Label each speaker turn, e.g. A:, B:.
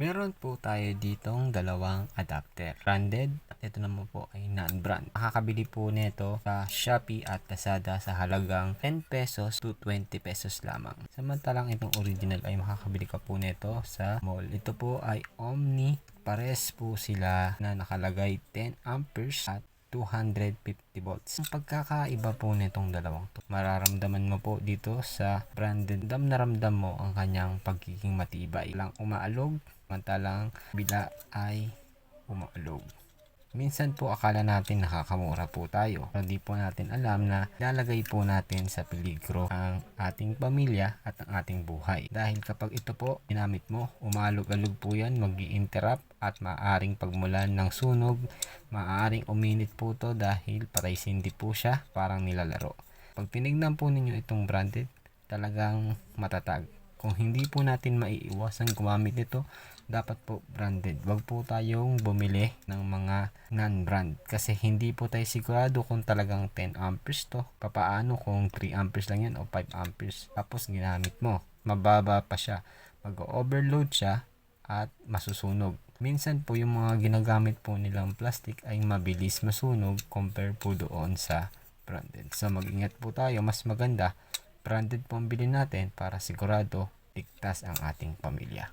A: Meron po tayo ditong dalawang adapter. Branded, ito naman po ay non-brand. Makakabili po nito sa Shopee at Lazada sa halagang 10 pesos to 20 pesos lamang. Samantalang itong original ay makakabili ka po nito sa mall. Ito po ay Omni. Pares po sila na nakalagay 10 amperes at 250 volts. Ang pagkakaiba po nitong dalawang to, mararamdaman mo po dito sa branded, ramdam mo ang kanyang pagiging matibay. Lang umaalog, samantalang bila ay umaalog. Minsan po akala natin nakakamura po tayo. Hindi po natin alam na lalagay po natin sa peligro ang ating pamilya at ang ating buhay. Dahil kapag ito po ginamit mo, umalog-alog po yan, mag-i-interrupt at maaaring pagmulan ng sunog, maaaring uminit po to dahil patay sindi po siya, parang nilalaro. Pag tinignan po ninyo itong branded, talagang matatag. Kung hindi po natin maiiwasan gumamit nito, dapat po branded. Wag po tayong bumili ng mga non-brand kasi hindi po tayo sigurado kung talagang 10 amperes to. Papaano kung 3 amperes lang yan o 5 amperes tapos ginamit mo, mababa pa siya, mag-overload siya at masusunog. Minsan po yung mga ginagamit po nilang plastic ay mabilis masunog compare po doon sa branded. So mag-ingat po tayo, mas maganda branded po ang bilhin natin para sigurado ligtas ang ating pamilya.